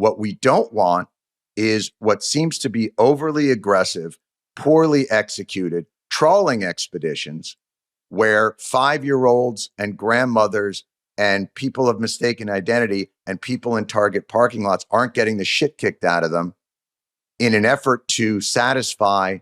What we don't want is what seems to be overly aggressive, poorly executed trawling expeditions where 5-year-olds and grandmothers and people of mistaken identity and people in Target parking lots aren't getting the shit kicked out of them in an effort to satisfy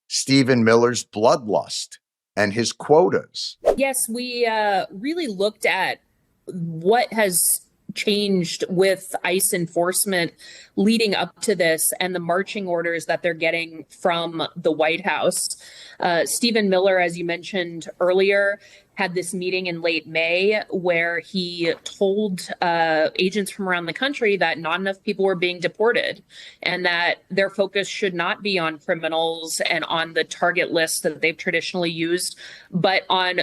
Stephen Miller's bloodlust and his quotas. Yes, we really looked at what has changed with ICE enforcement leading up to this and the marching orders that they're getting from the White House. Stephen Miller, as you mentioned earlier, had this meeting in late May where he told agents from around the country that not enough people were being deported and that their focus should not be on criminals and on the target list that they've traditionally used, but on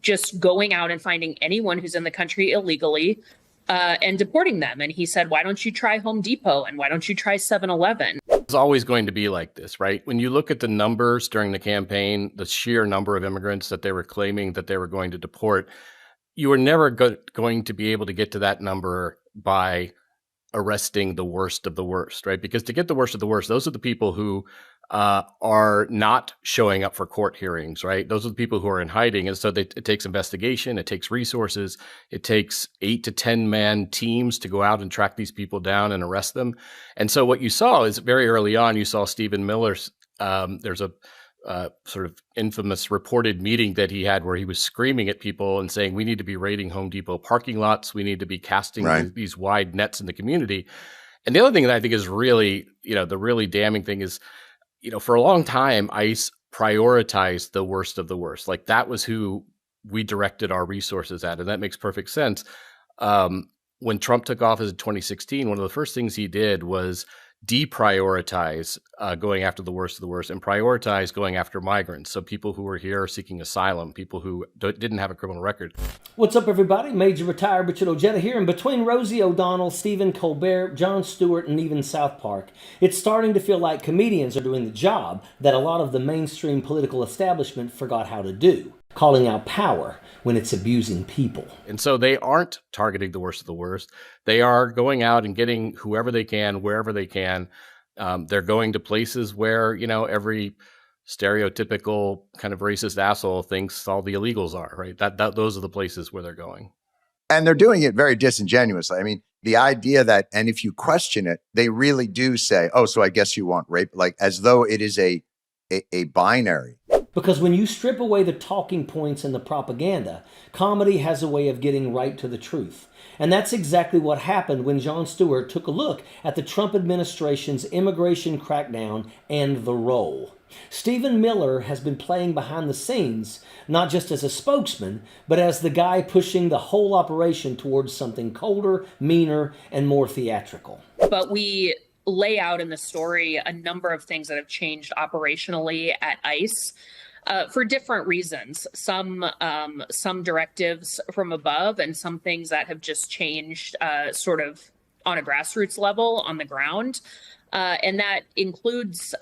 just going out and finding anyone who's in the country illegally and deporting them. And he said, why don't you try Home Depot and why don't you try 7-Eleven? It's always going to be like this, right? When you look at the numbers during the campaign, the sheer number of immigrants that they were claiming that they were going to deport, you were never going to be able to get to that number by arresting the worst of the worst, right? Because to get the worst of the worst, those are the people who are not showing up for court hearings, right? Those are the people who are in hiding. And so it takes investigation, it takes resources, it takes 8 to 10 man teams to go out and track these people down and arrest them. And so what you saw is very early on, you saw Stephen Miller's, there's a sort of infamous reported meeting that he had where he was screaming at people and saying, we need to be raiding Home Depot parking lots. We need to be casting these wide nets in the community. And the other thing that I think is really, the really damning thing is, for a long time, ICE prioritized the worst of the worst. Like that was who we directed our resources at. And that makes perfect sense. When Trump took office in 2016, one of the first things he did was deprioritize going after the worst of the worst and prioritize going after migrants. So people who were here seeking asylum, people who didn't have a criminal record. What's up, everybody? Major Retired Richard Ojeda here. And between Rosie O'Donnell, Stephen Colbert, Jon Stewart, and even South Park, it's starting to feel like comedians are doing the job that a lot of the mainstream political establishment forgot how to do, calling out power when it's abusing people. And so they aren't targeting the worst of the worst. They are going out and getting whoever they can, wherever they can. They're going to places where, every stereotypical kind of racist asshole thinks all the illegals are, right? Those are the places where they're going. And they're doing it very disingenuously. I mean, the idea that, and if you question it, they really do say, oh, so I guess you want rape, like as though it is a binary. Because when you strip away the talking points and the propaganda, comedy has a way of getting right to the truth. And that's exactly what happened when Jon Stewart took a look at the Trump administration's immigration crackdown and the role. Stephen Miller has been playing behind the scenes, not just as a spokesman, but as the guy pushing the whole operation towards something colder, meaner, and more theatrical. But we lay out in the story a number of things that have changed operationally at ICE. For different reasons, some directives from above and some things that have just changed sort of on a grassroots level on the ground. And that includes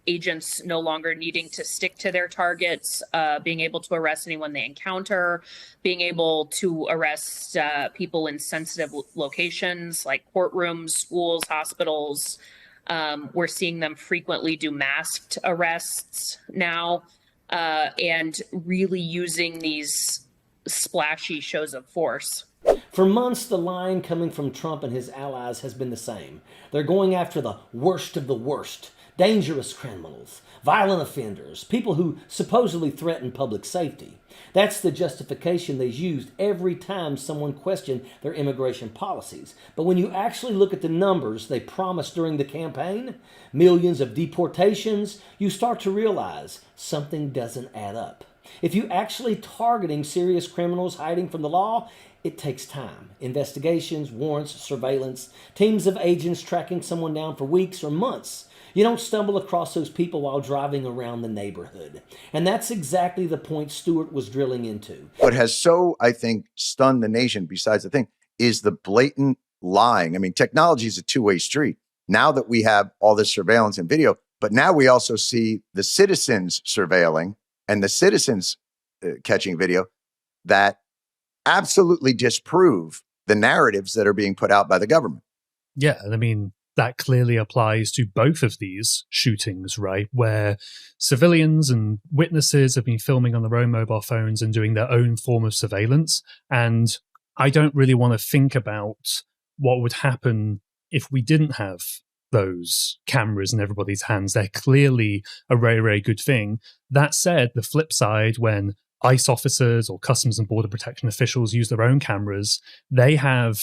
agents no longer needing to stick to their targets, being able to arrest anyone they encounter, being able to arrest people in sensitive locations like courtrooms, schools, hospitals. We're seeing them frequently do masked arrests now. And really using these splashy shows of force. For months, the line coming from Trump and his allies has been the same. They're going after the worst of the worst, dangerous criminals, violent offenders, people who supposedly threaten public safety. That's the justification they used every time someone questioned their immigration policies. But when you actually look at the numbers they promised during the campaign, millions of deportations, you start to realize something doesn't add up. If you're actually targeting serious criminals hiding from the law, it takes time. Investigations, warrants, surveillance, teams of agents tracking someone down for weeks or months. You don't stumble across those people while driving around the neighborhood. And that's exactly the point Stewart was drilling into. What has so, I think, stunned the nation, besides the thing, is the blatant lying. I mean, technology is a two-way street. Now that we have all this surveillance and video, but now we also see the citizens surveilling and the citizens catching video that absolutely disprove the narratives that are being put out by the government. Yeah, and I mean, that clearly applies to both of these shootings, right? Where civilians and witnesses have been filming on their own mobile phones and doing their own form of surveillance. And I don't really want to think about what would happen if we didn't have those cameras in everybody's hands. They're clearly a very, very good thing. That said, the flip side, when ICE officers or Customs and Border Protection officials use their own cameras, they have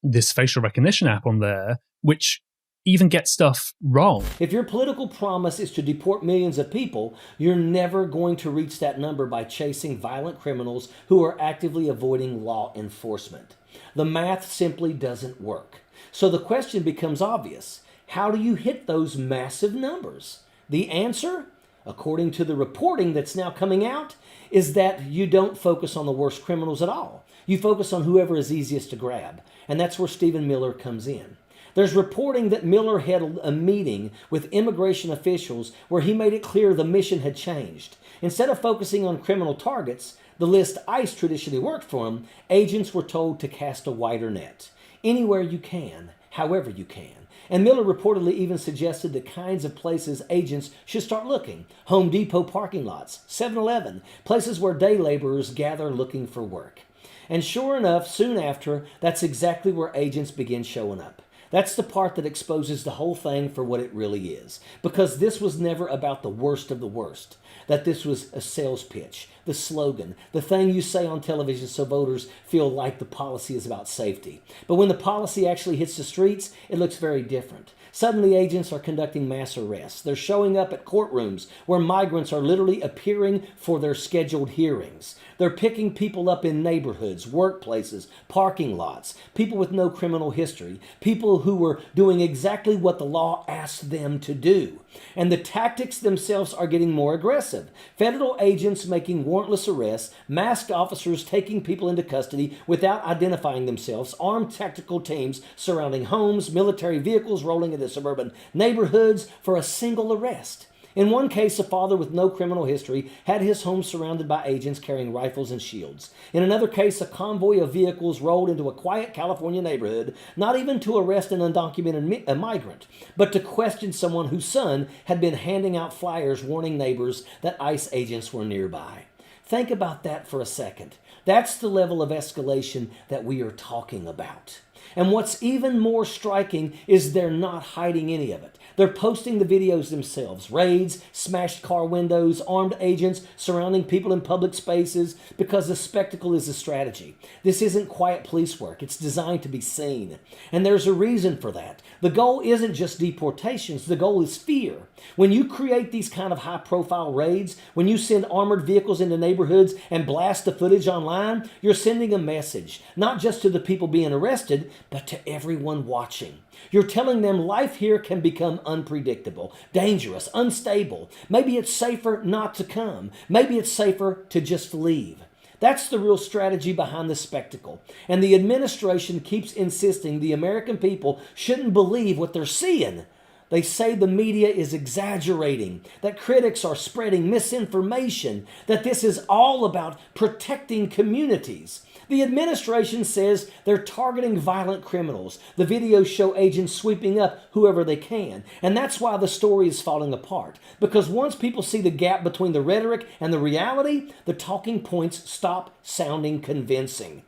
this facial recognition app on there, which even gets stuff wrong. If your political promise is to deport millions of people, you're never going to reach that number by chasing violent criminals who are actively avoiding law enforcement. The math simply doesn't work. So the question becomes obvious. How do you hit those massive numbers? The answer, according to the reporting that's now coming out, is that you don't focus on the worst criminals at all. You focus on whoever is easiest to grab. And that's where Stephen Miller comes in. There's reporting that Miller had a meeting with immigration officials where he made it clear the mission had changed. Instead of focusing on criminal targets, the list ICE traditionally worked for them, agents were told to cast a wider net. Anywhere you can, however you can. And Miller reportedly even suggested the kinds of places agents should start looking. Home Depot parking lots, 7-Eleven, places where day laborers gather looking for work. And sure enough, soon after, that's exactly where agents begin showing up. That's the part that exposes the whole thing for what it really is. Because this was never about the worst of the worst. That this was a sales pitch, the slogan, the thing you say on television so voters feel like the policy is about safety. But when the policy actually hits the streets, it looks very different. Suddenly, agents are conducting mass arrests. They're showing up at courtrooms where migrants are literally appearing for their scheduled hearings. They're picking people up in neighborhoods, workplaces, parking lots, people with no criminal history, people who were doing exactly what the law asked them to do. And the tactics themselves are getting more aggressive. Federal agents making warrantless arrests, masked officers taking people into custody without identifying themselves, armed tactical teams surrounding homes, military vehicles rolling into suburban neighborhoods for a single arrest. In one case, a father with no criminal history had his home surrounded by agents carrying rifles and shields. In another case, a convoy of vehicles rolled into a quiet California neighborhood, not even to arrest an undocumented migrant, but to question someone whose son had been handing out flyers warning neighbors that ICE agents were nearby. Think about that for a second. That's the level of escalation that we are talking about. And what's even more striking is they're not hiding any of it. They're posting the videos themselves. Raids, smashed car windows, armed agents surrounding people in public spaces because the spectacle is a strategy. This isn't quiet police work. It's designed to be seen. And there's a reason for that. The goal isn't just deportations. The goal is fear. When you create these kind of high-profile raids, when you send armored vehicles into neighborhoods and blast the footage online, you're sending a message, not just to the people being arrested, but to everyone watching. You're telling them life here can become unpredictable, dangerous, unstable. Maybe it's safer not to come. Maybe it's safer to just leave. That's the real strategy behind the spectacle. And the administration keeps insisting the American people shouldn't believe what they're seeing. They say the media is exaggerating, that critics are spreading misinformation, that this is all about protecting communities. The administration says they're targeting violent criminals. The videos show agents sweeping up whoever they can. And that's why the story is falling apart. Because once people see the gap between the rhetoric and the reality, the talking points stop sounding convincing.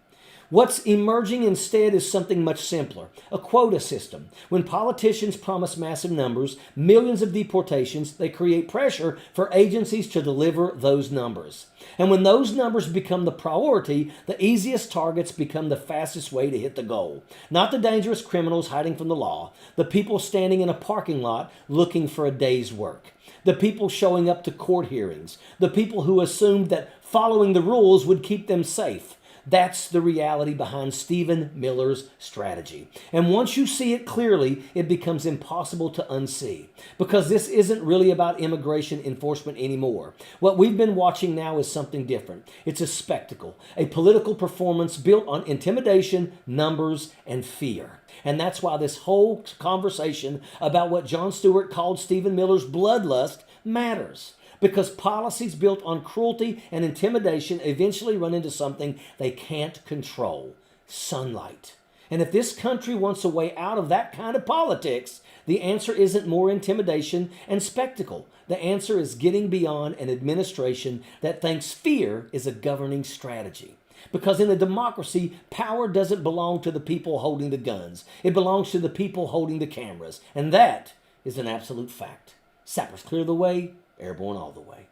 What's emerging instead is something much simpler, a quota system. When politicians promise massive numbers, millions of deportations, they create pressure for agencies to deliver those numbers. And when those numbers become the priority, the easiest targets become the fastest way to hit the goal. Not the dangerous criminals hiding from the law, the people standing in a parking lot looking for a day's work, the people showing up to court hearings, the people who assumed that following the rules would keep them safe. That's the reality behind Stephen Miller's strategy. And once you see it clearly, it becomes impossible to unsee. Because this isn't really about immigration enforcement anymore. What we've been watching now is something different. It's a spectacle, a political performance built on intimidation, numbers, and fear. And that's why this whole conversation about what Jon Stewart called Stephen Miller's bloodlust matters. Because policies built on cruelty and intimidation eventually run into something they can't control: sunlight. And if this country wants a way out of that kind of politics, the answer isn't more intimidation and spectacle. The answer is getting beyond an administration that thinks fear is a governing strategy. Because in a democracy, power doesn't belong to the people holding the guns. It belongs to the people holding the cameras. And that is an absolute fact. Sappers clear the way, airborne all the way.